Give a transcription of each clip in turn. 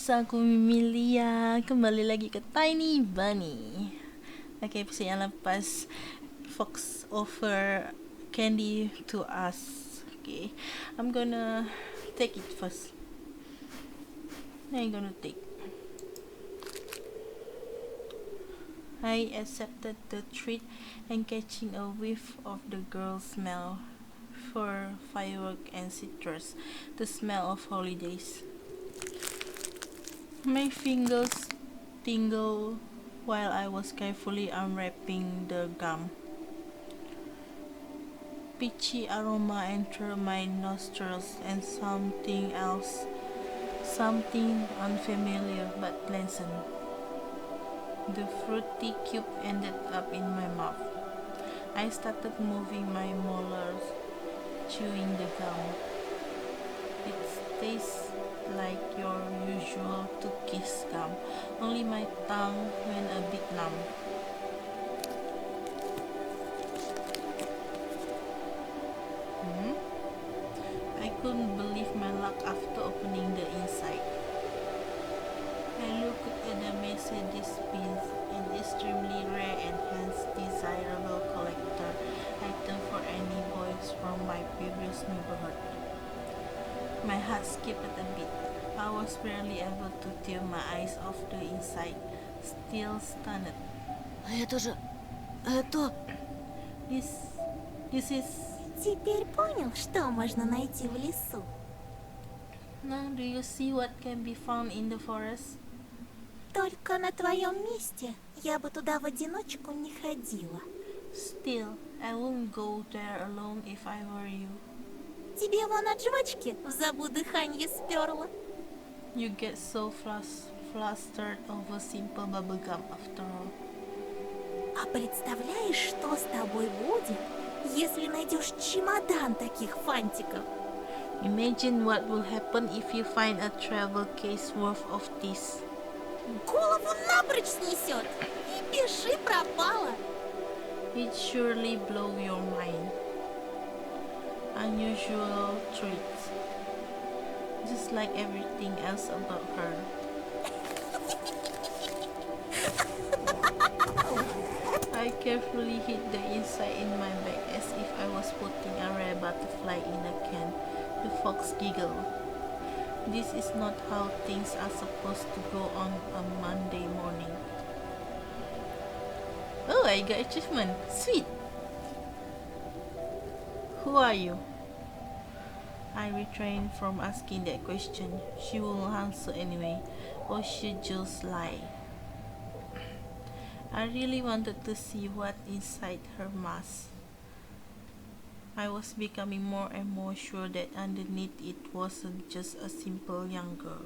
guys, aku Mimilia. Kembali lagi ke Tiny Bunny. Oke, episode yang lepas Fox offer candy to us. Okay, I'm gonna take it first. I'm gonna take. I accepted the treat and catching a whiff of the girl's smell for firework and citrus, the smell of holidays. My fingers tingled while I was carefully unwrapping the gum. Peachy aroma entered my nostrils and something else, something unfamiliar but pleasant. The fruity cube ended up in my mouth. I started moving my molars, chewing the gum. It tastes like your usual to-kiss gum, only my tongue went a bit numb. I couldn't believe my luck after opening the inside. I looked at the Mercedes Benz, an extremely rare and hence desirable collector item for any boys from my previous neighborhood. My heart skipped a bit. I was barely able to tear my eyes off the inside, still stunned. Это же... Это... This is... Теперь понял, что можно найти в лесу? Now do you see what can be found in the forest? Только на твоем месте я бы туда в одиночку не ходила. Still, I wouldn't go there alone if I were you. Тебе вон от жвачки в забу дыхание сперло. You get so flustered over simple bubblegum after all. А представляешь, что с тобой будет, если найдешь чемодан таких фантиков? Imagine what will happen if you find a travel case worth of this. Голову напрочь снесет, и пиши пропало. It surely blow your mind. Unusual traits, just like everything else about her. I carefully hid the inside in my bag as if I was putting a rare butterfly in a can. The fox giggled. This is not how things are supposed to go on a Monday morning. Oh, I got achievement. Sweet. Who are you? I refrained from asking that question. She won't answer anyway, or she'd just lie. I really wanted to see what inside her mask. I was becoming more and more sure that underneath it wasn't just a simple young girl.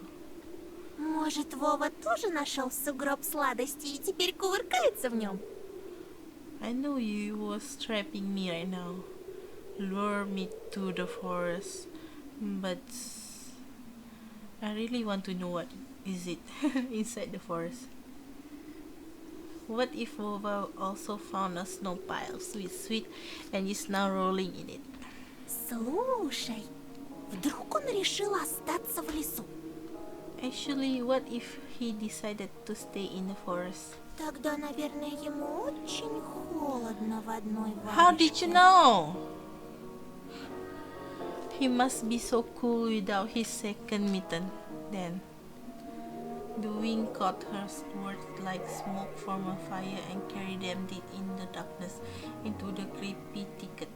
Может, Вова тоже нашел сугроб сладостей и теперь кувыркается в нем? I know you was trapping me right now. Lure me to the forest, but I really want to know what is it inside the forest. What if Vova also found a snow pile sweet and is now rolling in it? Слушай, вдруг он решил остаться в лесу? Actually, what if he decided to stay in the forest? Тогда, наверное, ему очень холодно в одной варежке. How did you know? He must be so cool without his second mitten, then. The wind caught her words like smoke from a fire and carried them deep in the darkness into the creepy thicket.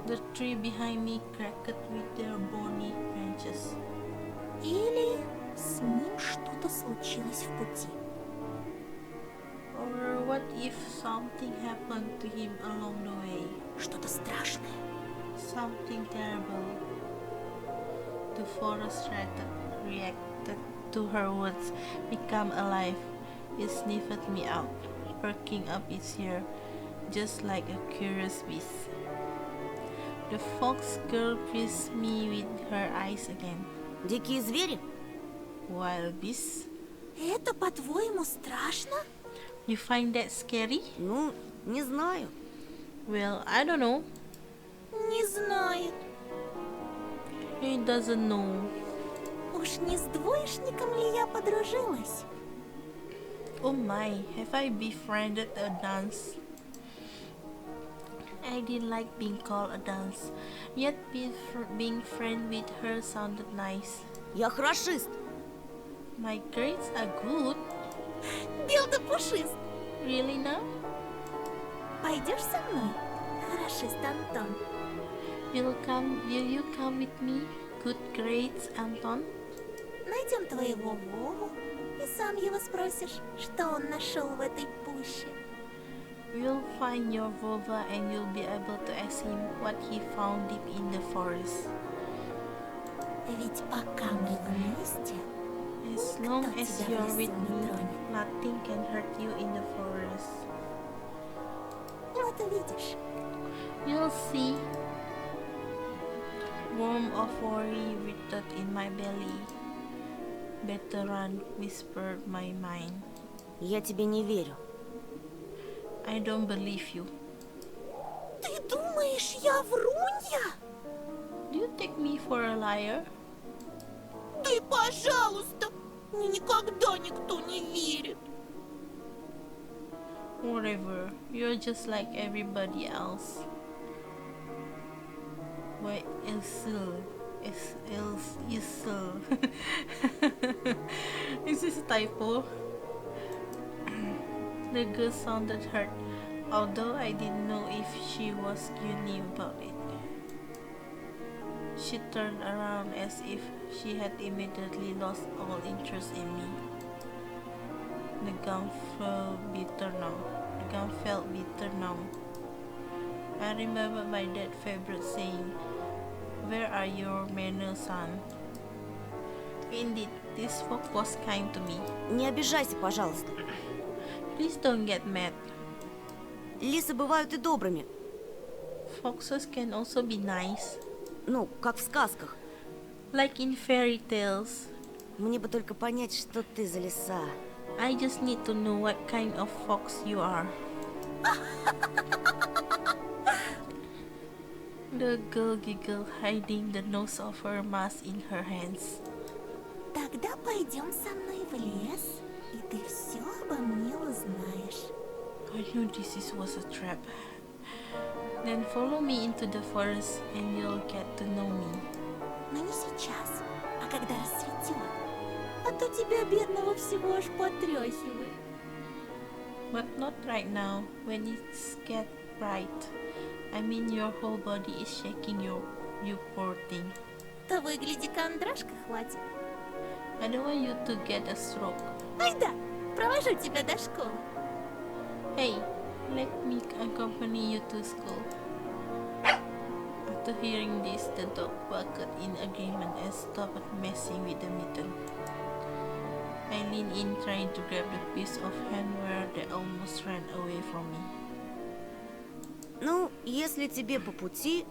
The tree behind me cracked with their bony branches. Или с ним что-то случилось в пути. Or what if something happened to him along the way? Что-то страшное. Something terrible. The forest reacted to her words, become alive. It sniffed me out, perking up its ear, just like a curious beast. The fox girl pierced me with her eyes again. Дикие звери? Wild beasts? Это, по-твоему, страшно? You find that scary? Ну, не знаю. Well, I don't know. Не знает. He doesn't know. Уж не с двоечником ли я подружилась? Oh my, have I befriended a dance? I didn't like being called a dance, yet being friend with her sounded nice. Я хорошист. My grades are good. Билда Пушист, Really now? пойдешь со мной? Хорошист Антон. Will you come with me? Good grades, Anton? Найдем твоего Вову, и сам его спросишь, что он нашел в этой пуще. We'll find your Vova and you'll be able to ask him what he found deep in the forest. Ведь пока мы вместе, As long Кто as тебя в you're лесу with не me, тронет? nothing can hurt you in the forest. вот увидишь. You'll see. Worm of worry writhed in my belly. Better run, whispered my mind. Я тебе не верю. I don't believe you. Ты думаешь, я врунья? Do you take me for a liar? Ты, пожалуйста, мне никогда никто не верит. Whatever, you're just like everybody else. Wait, Ilse. Is this a typo? The girl sounded hurt, although I didn't know if she was genuine about it. She turned around as if she had immediately lost all interest in me. The gun felt bitter now. I remembered my dad's favorite saying, "Where are your manners, son?" Indeed, this folk was kind to me. Не обижайся, пожалуйста. Please don't get mad. Лисы бывают и добрыми. Foxes can also be nice, Ну, как в сказках. like in fairy tales. Мне бы только понять, что ты за лиса. I just need to know what kind of fox you are. The girl giggled, hiding the nose of her mask in her hands. Тогда пойдем со мной в лес, и ты все обо мне узнаешь. I knew was a trap. Then follow me into the forest and you'll get to know me. Но не сейчас, а когда рассветет. А то тебя, бедного, всего аж потряхивает. But not right now, when it's get bright. I mean your whole body is shaking, you poor thing. Того и гляди, кондрашка хватит. I don't want you to get a stroke. Ай да, провожу тебя до школы. Hey, let me accompany you to school. After hearing this, the dog barked in agreement and stopped messing with the mitten. I leaned in, trying to grab the piece of handwear that almost ran away from me. Ну, если тебе по пути,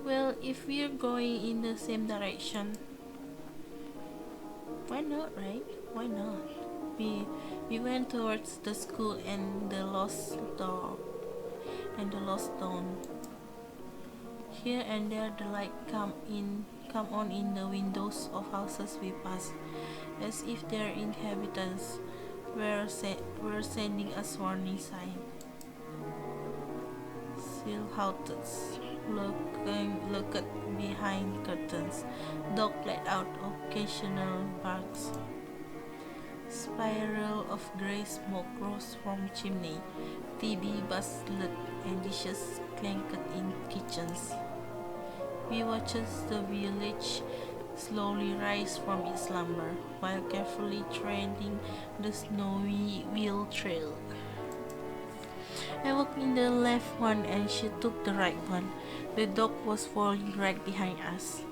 Well, if we're going in the same direction, why not, right? Why not? We went towards the school and the lost door and the lost stone. Here and there, the light come on in the windows of houses we passed, as if their inhabitants were sending us warning sign. Silhouettes looked behind curtains. Dog let out occasional barks. Spiral of grey smoke rose from chimney. TV bustled and dishes clanked in kitchens. We watched the village slowly rise from its slumber, while carefully treading the snowy wheel trail. I walked in the left one and she took the right one. The dog was following right behind us.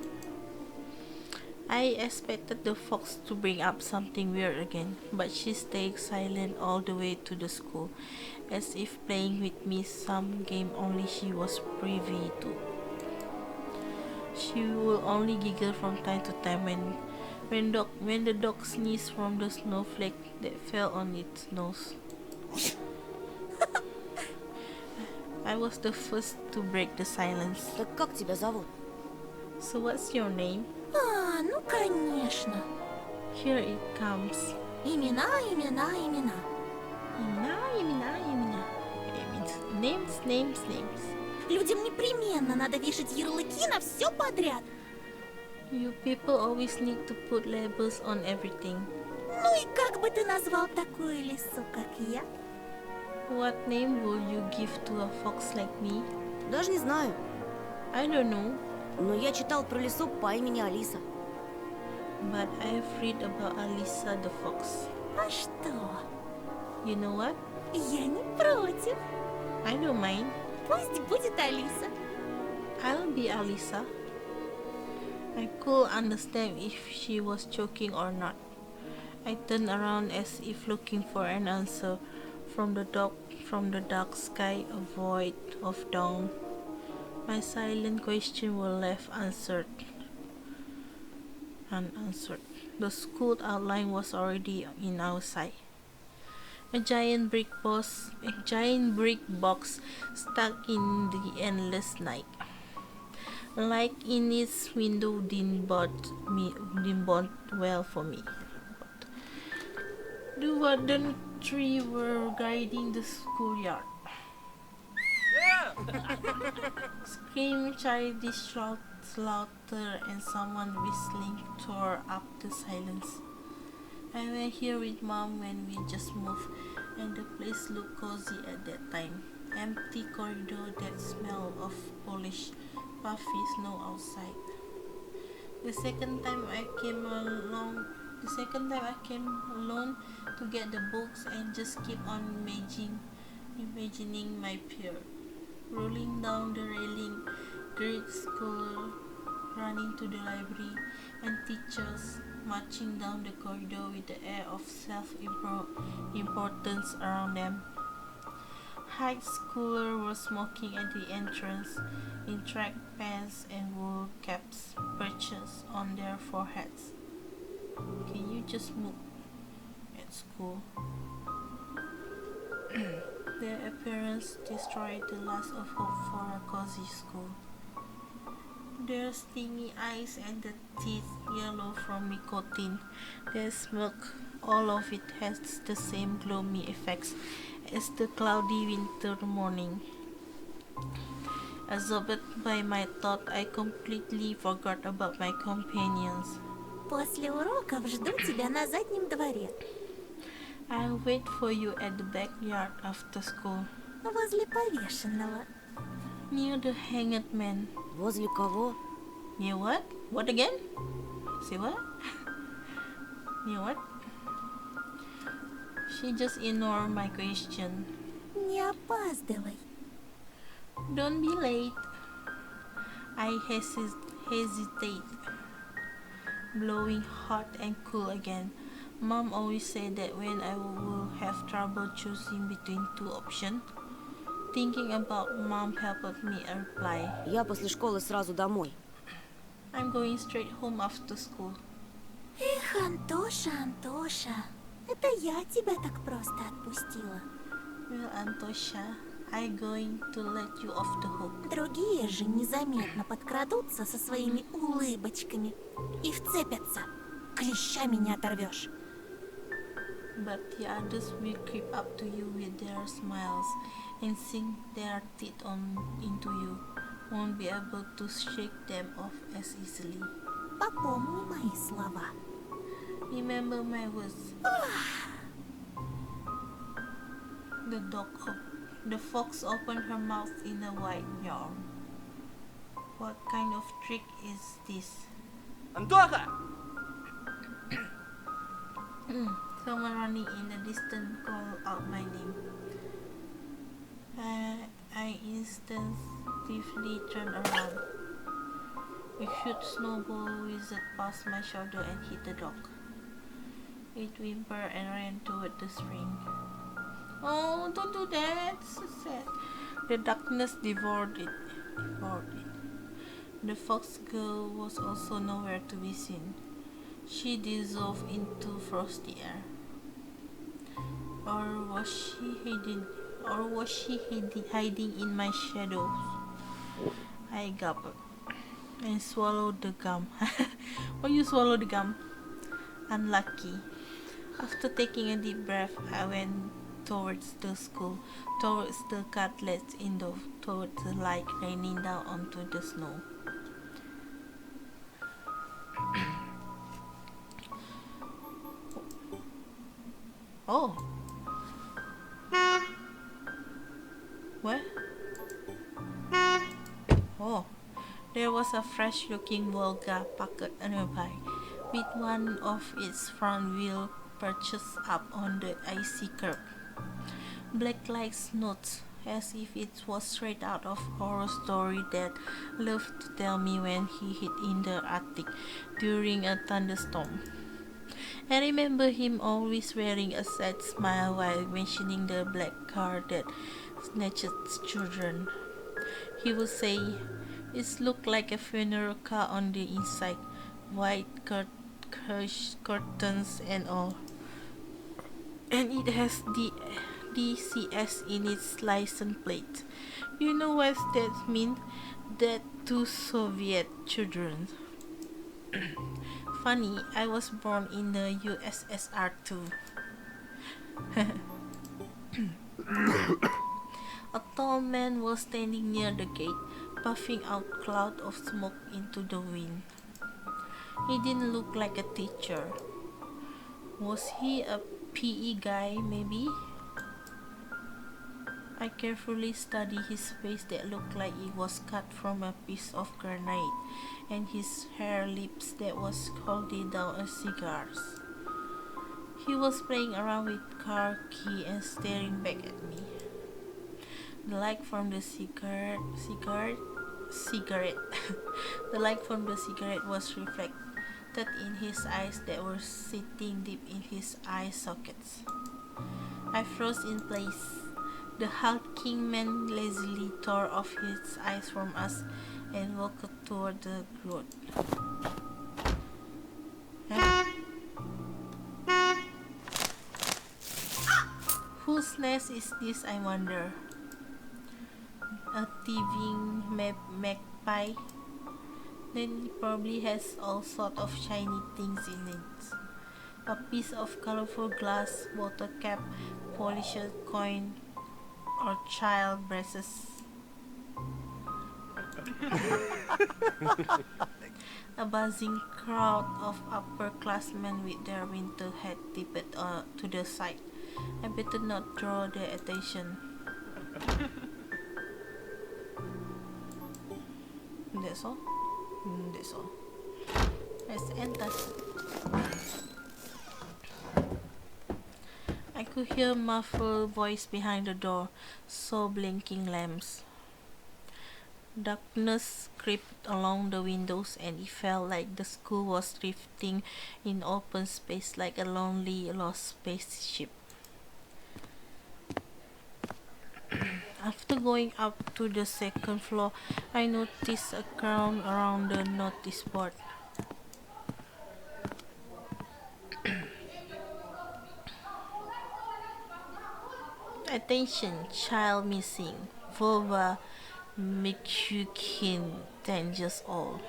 I expected the fox to bring up something weird again, but she stayed silent all the way to the school, as if playing with me some game only she was privy to. She would only giggle from time to time when the dog sneezed from the snowflake that fell on its nose. I was the first to break the silence. так как тебя зовут? So what's your name? А, ну конечно. Here it comes. Имена, имена, имена. Imina. It means names. Людям непременно надо вешать ярлыки на все подряд. You people always need to put labels on everything. Ну и как бы ты назвал такую лису, как я? What name will you give to a fox like me? Даже не знаю. I don't know, Но я читал про лису по имени Алиса. but I've read about Alisa the fox. А что? You know what? Я не против. I don't mind. Пусть будет Алиса. I'll be Alisa. I could understand if she was joking or not. I turned around as if looking for an answer from the dark sky, a void of dawn. My silent question was left unanswered. The school outline was already in our sight. A giant brick box stuck in the endless night. Light in its window didn't bode well for me. The wooden tree were guiding the schoolyard. Scream, childish slaughter, and someone whistling tore up the silence. I went here with Mom when we just moved, and the place looked cozy at that time. Empty corridor that smelled of polished, puffy snow outside. The second time I came alone to get the books and just keep on imagining my peer rolling down the railing, grade school running to the library, and teachers marching down the corridor with the air of self-importance around them. High schoolers were smoking at the entrance in track pants and wool caps perched on their foreheads. Can you just smoke at school? Their appearance destroyed the last of hope for a cozy school. Their stingy eyes and the teeth yellow from nicotine, their smoke, all of it has the same gloomy effects as the cloudy winter morning. Absorbed by my thought, I completely forgot about my companions. После уроков жду тебя на заднем дворе. I'll wait for you at the backyard after school, Возле повешенного. near the hanged man. Возле кого? Near what? What again? Say what? Near what? She just ignored my question. Не опаздывай. Don't be late. I hesitate, blowing hot and cool again. Mom always said that when I will have trouble choosing between two options. Thinking about Mom helped me reply. Я после школы сразу домой. I'm going straight home after school. Эх, Антоша, Антоша, это я тебя так просто отпустила. Well, Antosha, I'm going to let you off the hook. Другие же незаметно подкрадутся со своими улыбочками и вцепятся. Клещами не оторвешь. But the others will creep up to you with their smiles and sink their teeth into you. Won't be able to shake them off as easily. Попомни мои слова. Remember my words. The fox opened her mouth in a wide yawn. What kind of trick is this? Антоха! Someone running in the distance called out my name. I instinctively turned around. A huge snowball whizzed past my shoulder and hit the dog. It whimpered and ran toward the spring. Oh, don't do that! So sad. The darkness devoured it. The fox girl was also nowhere to be seen. She dissolved into frosty air. Or was she hiding in my shadows? I gulped. and swallowed the gum. Why you swallow the gum? Unlucky. After taking a deep breath, I went towards the school, towards the cutlet indoor, towards the light raining down onto the snow. Oh, what? Oh, there was a fresh-looking Volga parked nearby, with one of its front wheels perched up on the icy curb. Black like snout, as if it was straight out of horror story that loved to tell me when he hid in the attic during a thunderstorm. I remember him always wearing a sad smile while mentioning the black car that snatched children. He would say, "It looked like a funeral car on the inside, white curtains and all. And it has the DCS in its license plate. You know what that means? That two Soviet children." Funny, I was born in the USSR too. A tall man was standing near the gate, puffing out clouds of smoke into the wind. He didn't look like a teacher. Was he a PE guy, maybe? I carefully studied his face that looked like it was cut from a piece of granite, and his hair lips that was holding down a cigar. He was playing around with car key and staring back at me. The light from the cigarette. The light from the cigarette was reflected in his eyes that were sitting deep in his eye sockets. I froze in place. The hulking man lazily tore off his eyes from us and walked toward the road. Whose nest is this, I wonder? A thieving magpie? Then it probably has all sorts of shiny things in it. A piece of colorful glass, bottle cap, polished coin, or child braces. A buzzing crowd of upperclassmen with their winter hat tipped to the side. I better not draw their attention. That's all? That's all. Let's enter. I could hear muffled voice behind the door, saw blinking lamps. Darkness crept along the windows, and it felt like the school was drifting in open space like a lonely, lost spaceship. After going up to the second floor, I noticed a crown around the notice board. Attention, child missing. Vova Mikyukin, 10 years old.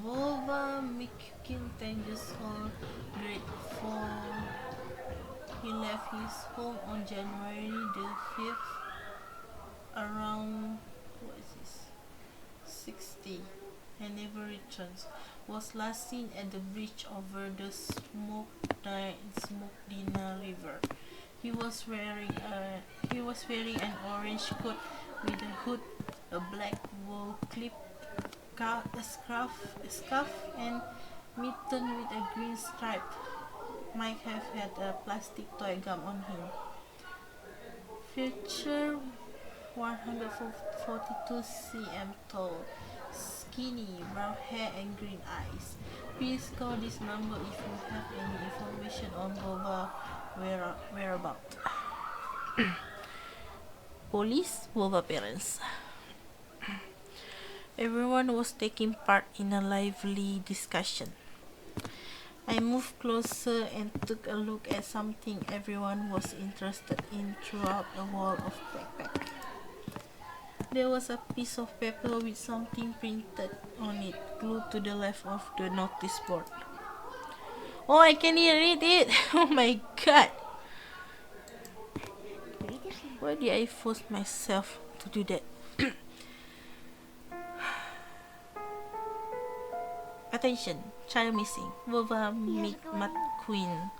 Vova Mikyukin, 10 years old, grade 4. He left his home on January the 5th around, what is this, 60, and never returns. Was last seen at the bridge over the Smokdina River. He was wearing an orange coat with a hood, a black wool clip, a scarf, and mitten with a green stripe. Might have had a plastic toy gum on him. Feature 142 cm tall, skinny, brown hair and green eyes. Please call this number if you have any information on Vova whereabouts. Police, Vova parents. Everyone was taking part in a lively discussion. I moved closer and took a look at something everyone was interested in throughout a wall of backpack. There was a piece of paper with something printed on it, glued to the left of the notice board. Oh, I can read it! Oh my god! Why did I force myself to do that? Attention, child missing. Vova McQueen,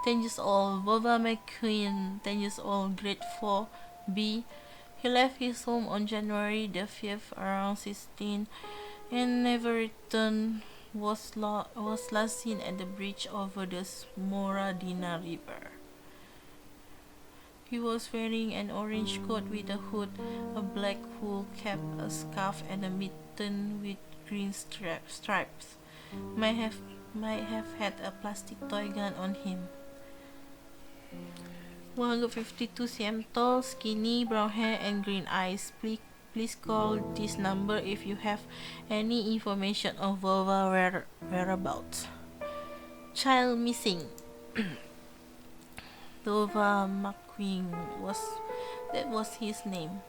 10 years old. Vova McQueen, 10 years old, grade 4B. He left his home on January the 5th around 16 and never returned. Was last seen at the bridge over the Moradina River. He was wearing an orange coat with a hood, a black wool cap, a scarf, and a mitten with green stripes. Might have had a plastic toy gun on him. 152 cm tall, skinny, brown hair, and green eyes. Please call this number if you have any information on Vova whereabouts. Child missing. Vova McQueen was his name.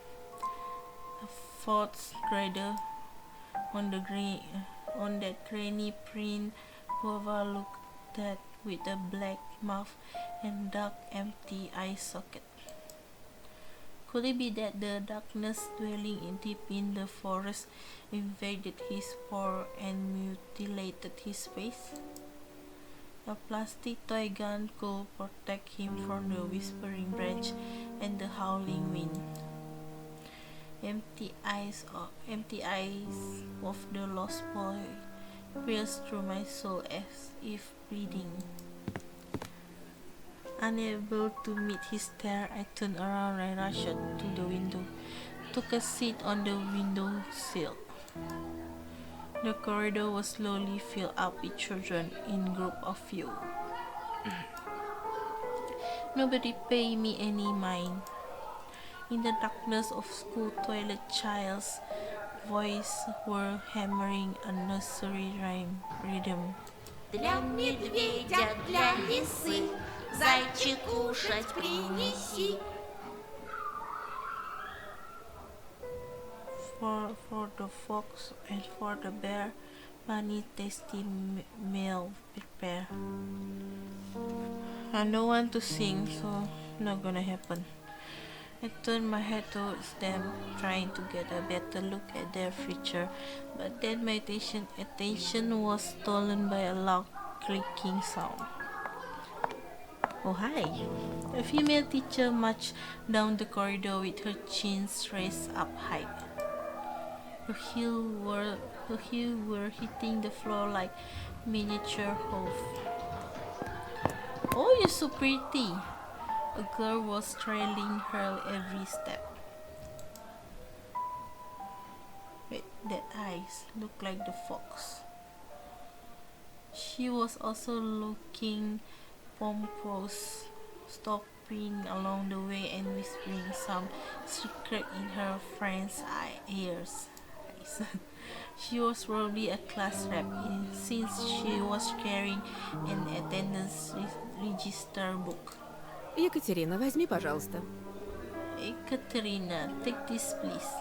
A fourth grader on that grainy print. Vova looked at with a black mouth and dark empty eye socket. Could it be that the darkness dwelling deep in the forest invaded his pore and mutilated his face? A plastic toy gun could protect him from the whispering branch and the howling wind. Empty eyes of the lost boy pierced through my soul as if bleeding. Unable to meet his stare, I turned around and rushed to the window, took a seat on the window sill. The corridor was slowly filled up with children in group of few. Nobody paid me any mind. In the darkness of school toilet, child's voice were hammering a nursery rhyme rhythm. Для медведя, для лисы, зайчик кушать принеси. For the fox and for the bear, money tasty meal prepare. I don't want to sing, so not gonna happen. I turned my head towards them, trying to get a better look at their future, but then my attention was stolen by a loud clicking sound. Oh hi! A female teacher marched down the corridor with her chins raised up high. Her heels were hitting the floor like miniature hooves. Oh, you're so pretty! A girl was trailing her every step. Wait, that eyes look like the fox. She was also looking pompous, stopping along the way and whispering some secret in her friend's ears. She was probably a class rep since she was carrying an attendance register book. Екатерина, возьми, пожалуйста. Katerina, take this please.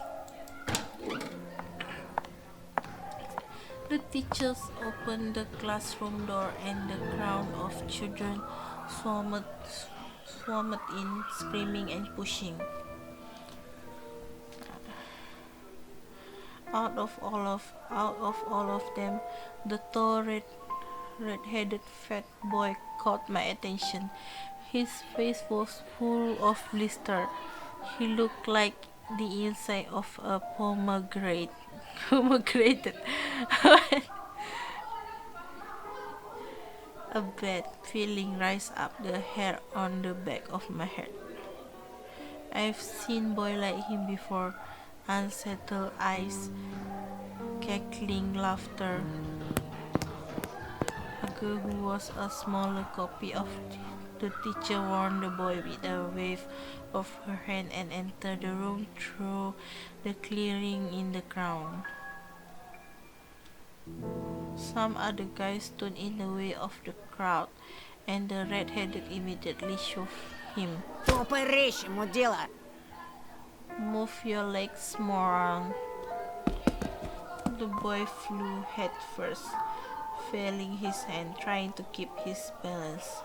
The teachers opened the classroom door and the crowd of children swarmed in, screaming and pushing. Out of all of them, the tall red-headed fat boy caught my attention. His face was full of blisters. He looked like the inside of a pomegranate. A bad feeling rise up the hair on the back of my head. I've seen boy like him before. Unsettled eyes, cackling laughter. A girl who was a smaller copy of the teacher warned the boy with a wave of her hand and entered the room through the clearing in the ground. Some other guys stood in the way of the crowd, and the red-headed immediately shoved him. Топай резче, мудила. Move your legs, moron. The boy flew head first, failing his hand, trying to keep his balance.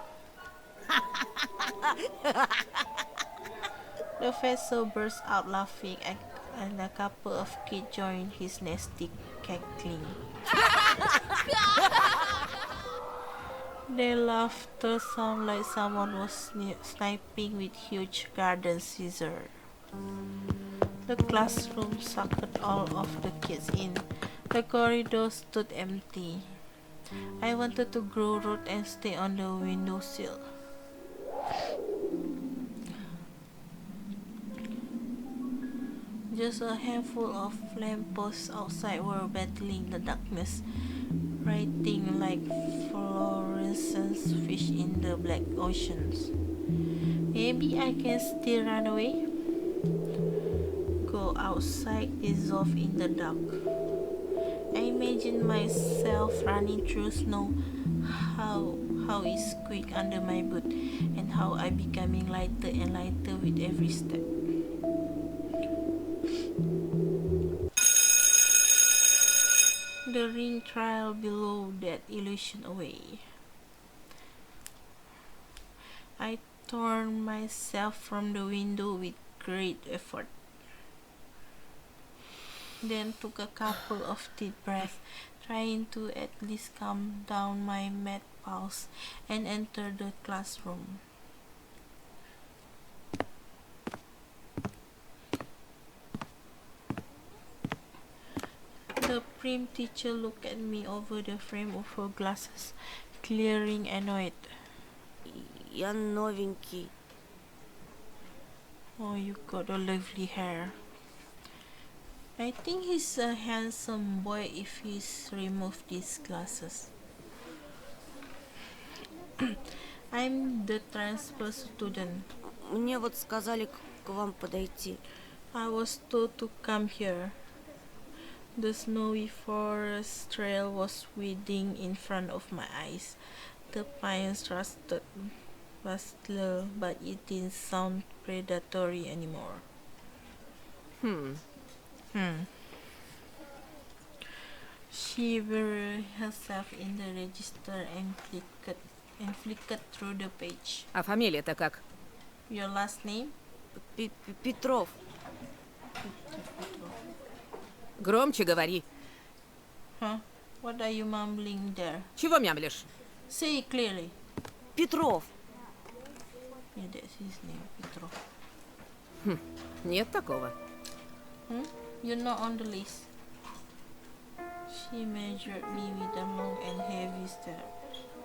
The fatso burst out laughing, and a couple of kids joined his nasty cackling. Their laughter sounded like someone was sniping with huge garden scissors. The classroom sucked all of the kids in. The corridor stood empty. I wanted to grow root and stay on the windowsill. Just a handful of lampposts outside were battling the darkness, writhing like fluorescent fish in the black oceans. Maybe I can still run away? Go outside, dissolve in the dark. I imagine myself running through snow, how it squeaked under my boot, and how I becoming lighter and lighter with every step. The ring trail below that illusion away. I tore myself from the window with great effort, then took a couple of deep breaths, trying to at least calm down my mad pulse, and entered the classroom. The prim teacher looked at me over the frame of her glasses, clearing annoyed. Я новенький. Oh, you got a lovely hair. I think he's a handsome boy if he's removed these glasses. I'm the transfer student. Мне вот сказали к вам подойти. I was told to come here. The snowy forest trail was winding in front of my eyes. The pines rusted bustler, but it didn't sound predatory anymore. She buried herself in the register and flicked through the page. А фамилия-то как? Your last name? Петров. Громче говори. Huh? What are you mumbling there? Чего мямлишь? Say it clearly. Петров. Yeah, that's his name, Petro. Нет такого. You're not on the list. She measured me with a long and heavy stare,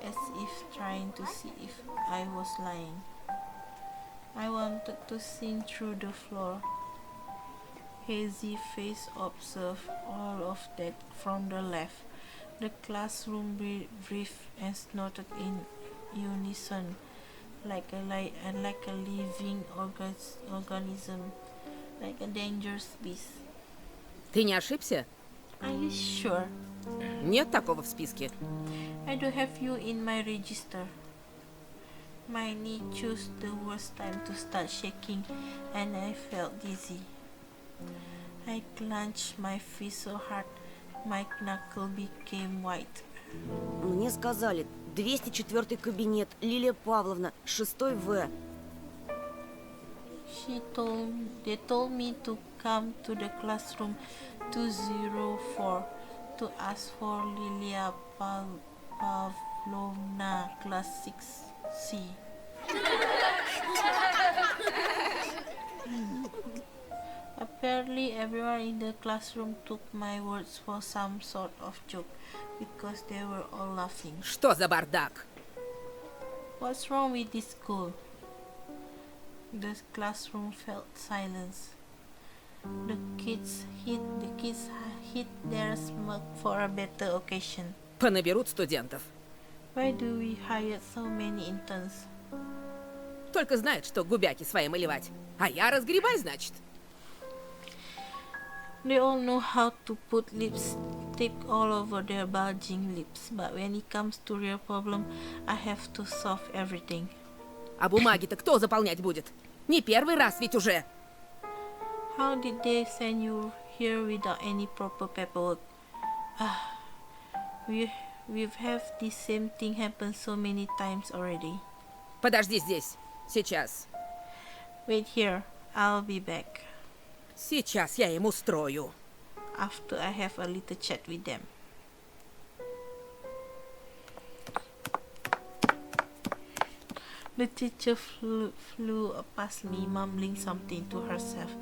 as if trying to see if I was lying. I wanted to sink through the floor. Hazy face observed all of that from the left. The classroom breathed and snorted in unison, like a living organism, like a dangerous beast. Ты не ошибся? Are you sure? Нет такого в списке. I do have you in my register. My knee chose the worst time to start shaking, and I felt dizzy. I clenched my fist so hard, my knuckle became white. Мне сказали, 204 кабинет, Лилия Павловна, 6 В. They told me to come to the classroom 204 to ask for Lilia Pavlovna, class 6C. Apparently, everyone in the classroom took my words for some sort of joke because they were all laughing. Что за бардак? What's wrong with this school? The classroom felt silence. The kids hid their smoke for a better occasion. Понаберут студентов. Why do we hire so many interns? Только знают, что губяки свои малевать. А я разгребай, значит. They all know how to put lipstick all over their bulging lips, but when it comes to real problem, I have to solve everything. А бумаги-то кто заполнять будет? Не первый раз ведь уже. How did they send you here without any proper paperwork? We've had the same thing happen so many times already. Подожди здесь. Сейчас. Wait here, I'll be back Сейчас я им устрою. after I have a little chat with them. The teacher flew past me, mumbling something to herself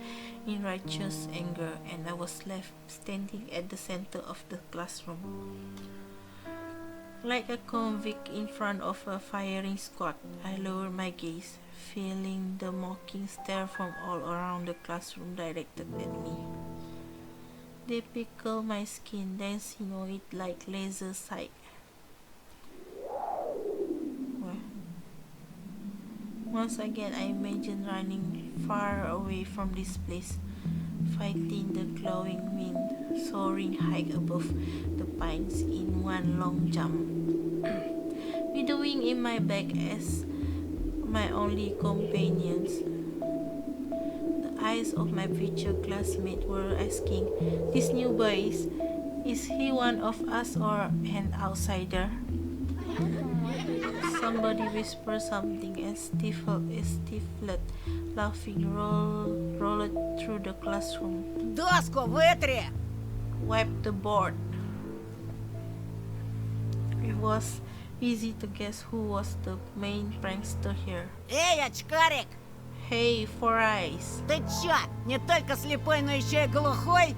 in righteous anger, and I was left standing at the center of the classroom. Like a convict in front of a firing squad, I lowered my gaze, feeling the mocking stare from all around the classroom directed at me. They pickle my skin, dancing on it like laser sight. Once again, I imagine running far away from this place, fighting the glowing wind, soaring high above the pines in one long jump. With the wind in my back as my only companions. The eyes of my future classmates were asking, "This new boy, is he one of us or an outsider?" Somebody whispered something and stifled laughing rolled through the classroom. Доску вытри! Wiped the board. It was easy to guess who was the main prankster here. Эй, очкарик! Hey, Four Eyes, Ты чё, не только слепой, но еще и глухой?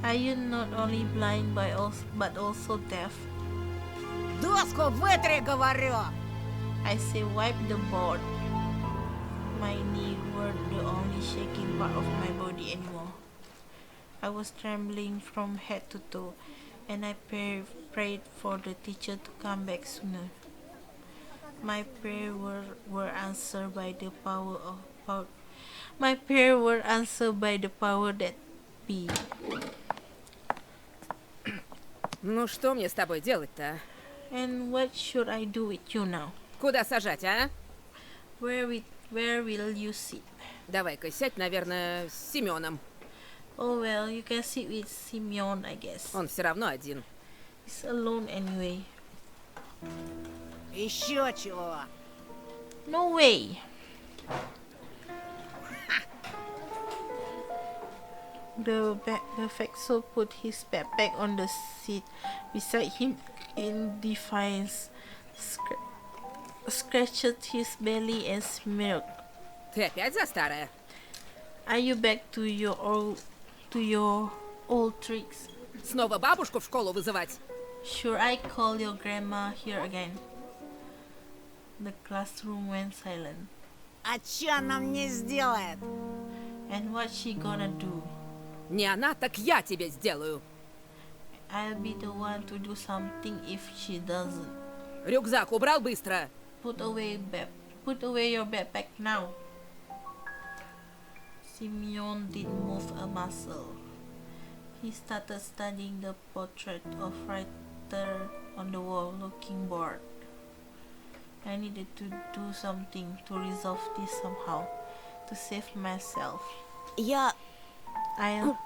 are you not only blind but also deaf? Доску вытри, говорю! I say wipe the board. My knees were the only shaking part of my body anymore. I was trembling from head to toe, and I prayed for the teacher to come back sooner. My prayers were answered by the power that be. Ну что мне с тобой делать-то? And what should I do with you now? Куда сажать, а? Where will you sit? Давай-ка сядь, наверное, с Семеном. Oh well, you can sit with Simeon, I guess. Он все равно один. He's alone anyway. Еще чего? No way. The Fexo put his backpack on the seat beside him in defiance, scratched his belly and smirked. Ты опять за старое? Are you back to your old tricks? Снова бабушку в школу вызывать? Should I call your grandma here again? The classroom went silent. А чё она мне сделает? And what she gonna do? Не она, так я тебе сделаю. I'll be the one to do something if she doesn't. Рюкзак убрал быстро. Put away your backpack now. Simeon didn't move a muscle. He started studying the portrait of writer on the wall, looking bored. I needed to do something to resolve this somehow, to save myself. I'll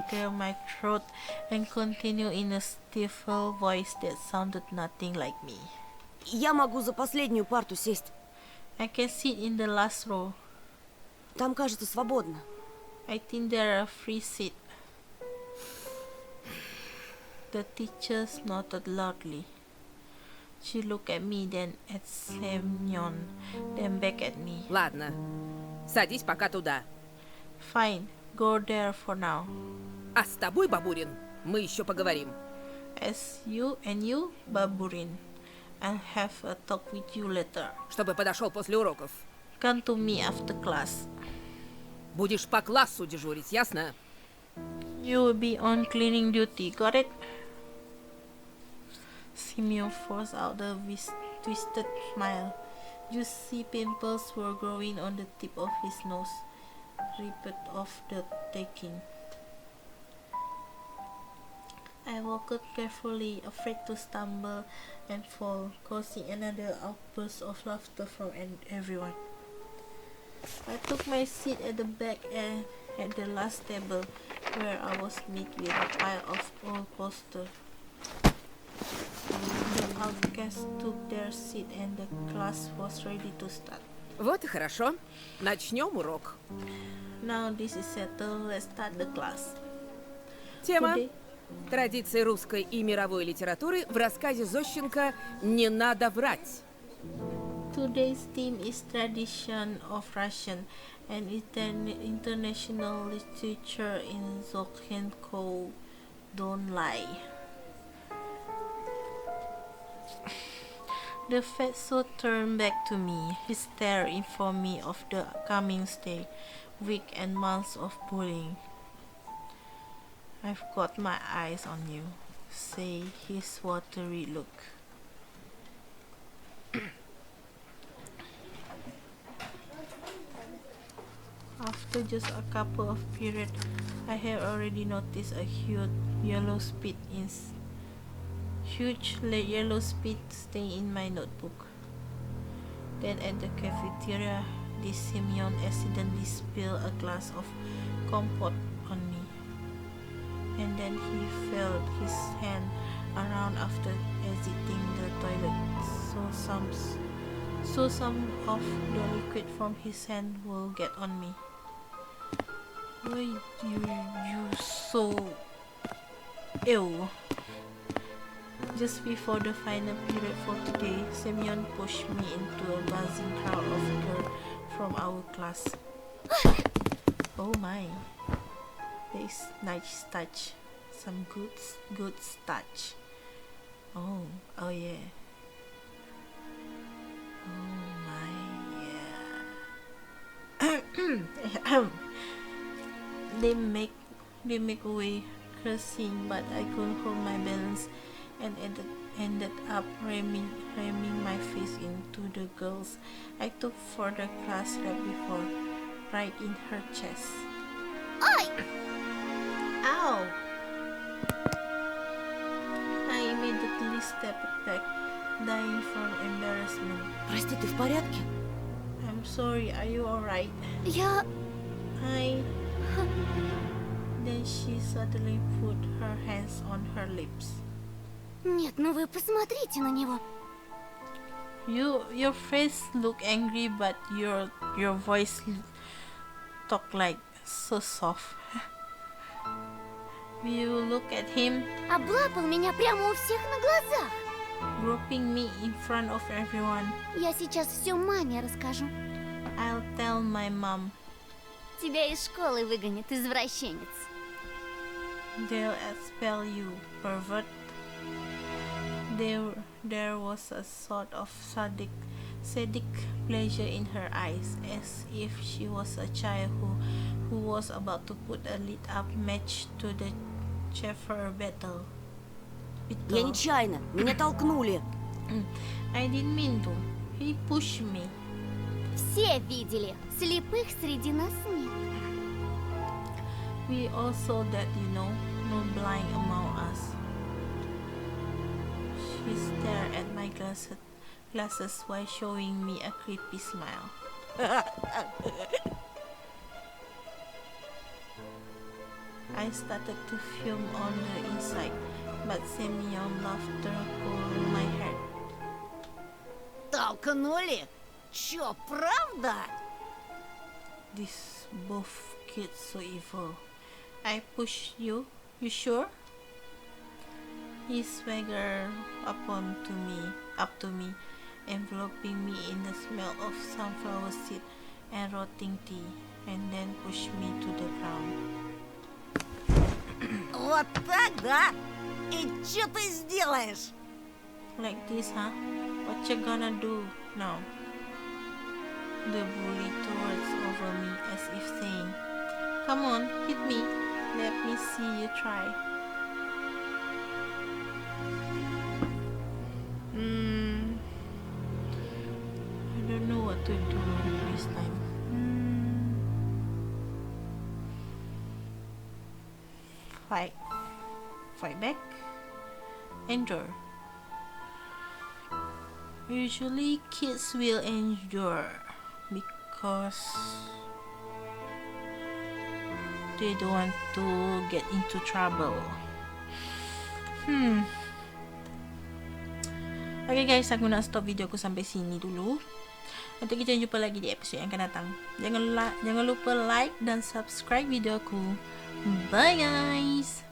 clear my throat and continue in a stifled voice that sounded nothing like me. Я могу за последнюю парту сесть. I can sit in the last row. Там, кажется, свободно. I think there are free seats. The teacher snorted loudly. She looked at me, then at Semyon, then back at me. Ладно, садись пока туда. Fine, go there for now. А с тобой, Бабурин, мы еще поговорим. As you, Baburin, I'll have a talk with you later. Чтобы подошел после уроков. Come to me after class. Будешь по классу дежурить, ясно? You will be on cleaning duty, got it? Simeon forced out a twisted smile. Juicy pimples were growing on the tip of his nose, ripped off the taking. I walked carefully, afraid to stumble and fall, causing another outburst of laughter from everyone. I took my seat at the back and at the last table, where I was met with a pile of old posters. The outcasts took their seat and the class was ready to start. Вот и хорошо. Начнем урок. Now this is settled, let's start the class. Тема. Today, Традиции русской и мировой литературы в рассказе Зощенко «Не надо врать». Today's theme is tradition of Russian and international literature in Zochenko. Don't lie. The fatso turned back to me. His stare informed me of the coming stay, week and months of bullying. I've got my eyes on you, say his watery look. After just a couple of periods, I have already noticed a huge yellow stain in my notebook. Then at the cafeteria, this Simeon accidentally spilled a glass of compote on me. And then he felt his hand around after exiting the toilet, so some of the liquid from his hand will get on me. Why you so ill? Just before the final period for today, Semyon pushed me into a buzzing crowd of girls from our class. Oh my, there is nice touch, some good touch. Oh yeah. Oh my yeah. They make away cursing, but I couldn't hold my balance and ended up ramming my face into the girls I took for the class rep before, right in her chest. Ой! Ow! I immediately stepped back, dying from embarrassment. Прости, ты в порядке? I'm sorry, are you alright? Я... Then she suddenly put her hands on her lips. Нет, ну вы посмотрите на него. Your face look angry, but your voice talk like so soft. Will you look at him, Облапал меня прямо у всех на глазах. groping me in front of everyone? Я сейчас все маме расскажу. I'll tell my mom. Тебя из школы выгонят, извращенец. They'll expel you, pervert. There was a sort of sadic pleasure in her eyes, as if she was a child who was about to put a lit-up match to the Cheffer battle. Я нечаянно, меня толкнули. I didn't mean to. He pushed me. Все видели. Слепых среди нас нет. We all saw that, no blind among us. She stared at my glasses while showing me a creepy smile. I started to fume on the inside, but Semyon laughter cooled my head. Толкнули? Чё, правда? These both kids so evil. I pushed you? You sure? He swaggered up to me, enveloping me in the smell of sunflower seed and rotting tea, and then pushed me to the ground. Вот так, да? И чё ты сделаешь? Like this, huh? What you gonna do now? The bully towered over me as if saying, "Come on, hit me. Let me see you try." I don't know what to do this time. fight back, endure. Usually kids will endure because they don't want to get into trouble. Okay guys, aku nak stop video aku sampai sini dulu. Nanti kita jumpa lagi di episode yang akan datang. Jangan lupa like dan subscribe video aku. Bye guys.